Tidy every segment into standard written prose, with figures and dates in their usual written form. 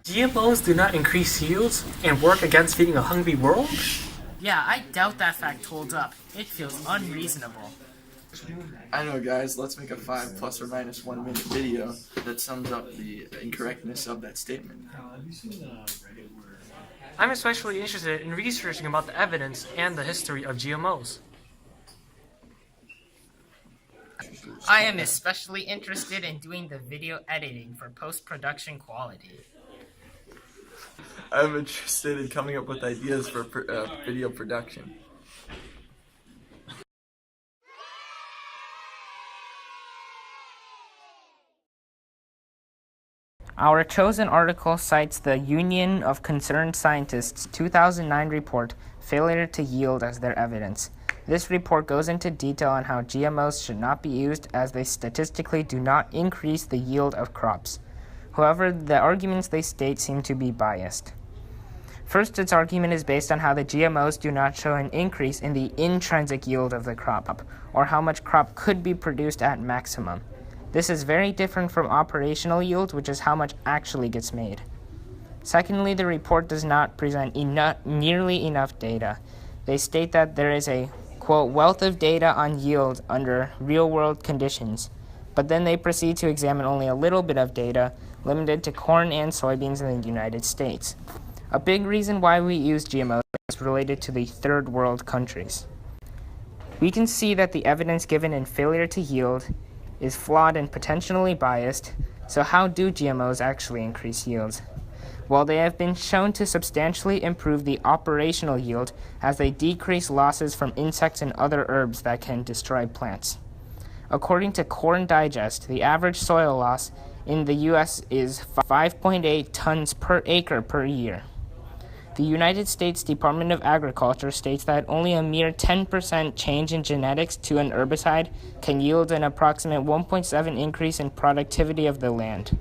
GMOs do not increase yields and work against feeding a hungry world? Yeah, I doubt that fact holds up. It feels unreasonable. I know, guys, let's make a 5 plus or minus 1 minute video that sums up the incorrectness of that statement. I'm especially interested in researching about the evidence and the history of GMOs. I am especially interested in doing the video editing for post-production quality. I'm interested in coming up with ideas for video production. Our chosen article cites the Union of Concerned Scientists' 2009 report, Failure to Yield, as their evidence. This report goes into detail on how GMOs should not be used as they statistically do not increase the yield of crops. However, the arguments they state seem to be biased. First, its argument is based on how the GMOs do not show an increase in the intrinsic yield of the crop, or how much crop could be produced at maximum. This is very different from operational yield, which is how much actually gets made. Secondly, the report does not present nearly enough data. They state that there is a, quote, wealth of data on yield under real-world conditions, but then they proceed to examine only a little bit of data, limited to corn and soybeans in the United States. A big reason why we use GMOs is related to the third world countries. We can see that the evidence given in Failure to Yield is flawed and potentially biased, so how do GMOs actually increase yields? Well, they have been shown to substantially improve the operational yield as they decrease losses from insects and other herbs that can destroy plants. According to Corn Digest, the average soil loss in the U.S. is 5.8 tons per acre per year. The United States Department of Agriculture states that only a mere 10% change in genetics to an herbicide can yield an approximate 1.7 increase in productivity of the land.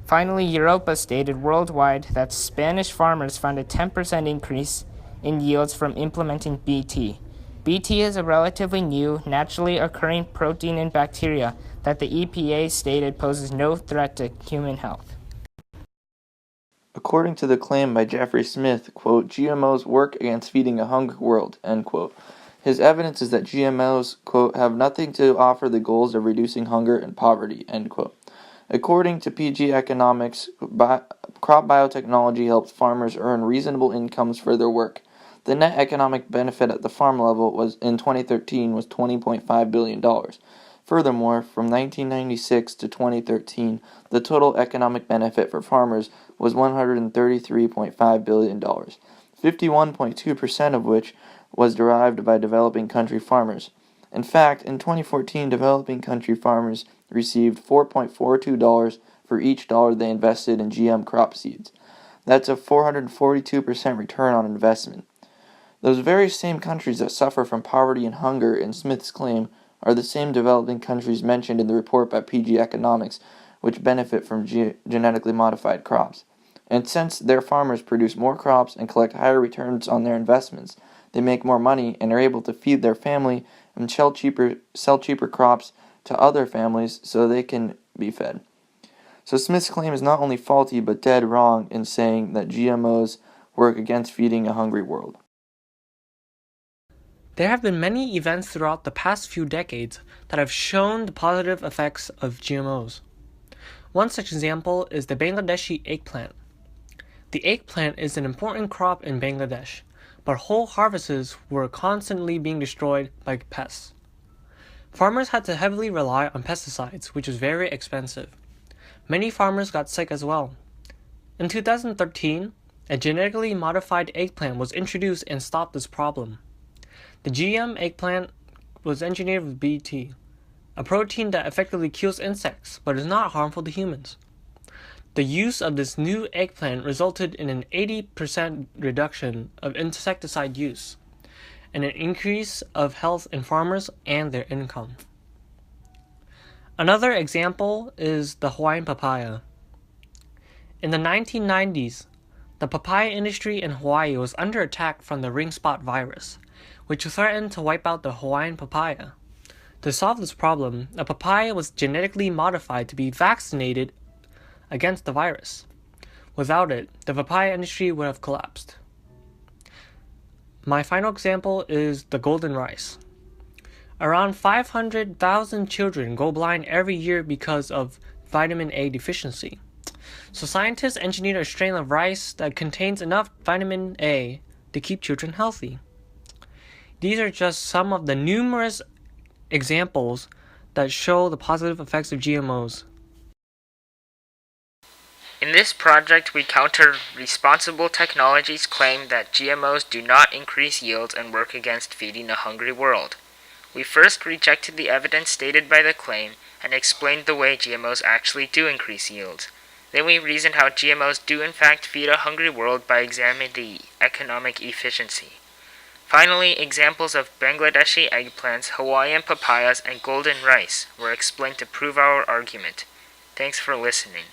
Finally, Europa stated worldwide that Spanish farmers found a 10% increase in yields from implementing Bt. Bt is a relatively new, naturally occurring protein in bacteria that the EPA stated poses no threat to human health. According to the claim by Jeffrey Smith, quote, GMOs work against feeding a hungry world, end quote. His evidence is that GMOs, quote, have nothing to offer the goals of reducing hunger and poverty, end quote. According to PG Economics, crop biotechnology helps farmers earn reasonable incomes for their work. The net economic benefit at the farm level was in 2013 was $20.5 billion. Furthermore, from 1996 to 2013, the total economic benefit for farmers was $133.5 billion, 51.2% of which was derived by developing country farmers. In fact, in 2014, developing country farmers received $4.42 for each dollar they invested in GM crop seeds. That's a 442% return on investment. Those very same countries that suffer from poverty and hunger in Smith's claim are the same developing countries mentioned in the report by PG Economics, which benefit from genetically modified crops. And since their farmers produce more crops and collect higher returns on their investments, they make more money and are able to feed their family and sell cheaper crops to other families so they can be fed. So Smith's claim is not only faulty but dead wrong in saying that GMOs work against feeding a hungry world. There have been many events throughout the past few decades that have shown the positive effects of GMOs. One such example is the Bangladeshi eggplant. The eggplant is an important crop in Bangladesh, but whole harvests were constantly being destroyed by pests. Farmers had to heavily rely on pesticides, which was very expensive. Many farmers got sick as well. In 2013, a genetically modified eggplant was introduced and stopped this problem. The GM eggplant was engineered with Bt, a protein that effectively kills insects but is not harmful to humans. The use of this new eggplant resulted in an 80% reduction of insecticide use and an increase of health in farmers and their income. Another example is the Hawaiian papaya. In the 1990s, the papaya industry in Hawaii was under attack from the ring spot virus, which threatened to wipe out the Hawaiian papaya. To solve this problem, a papaya was genetically modified to be vaccinated against the virus. Without it, the papaya industry would have collapsed. My final example is the golden rice. Around 500,000 children go blind every year because of vitamin A deficiency. So scientists engineered a strain of rice that contains enough vitamin A to keep children healthy. These are just some of the numerous examples that show the positive effects of GMOs. In this project, we counter Responsible Technology's claim that GMOs do not increase yields and work against feeding a hungry world. We first rejected the evidence stated by the claim and explained the way GMOs actually do increase yields. Then we reasoned how GMOs do in fact feed a hungry world by examining the economic efficiency. Finally, examples of Bangladeshi eggplants, Hawaiian papayas, and golden rice were explained to prove our argument. Thanks for listening.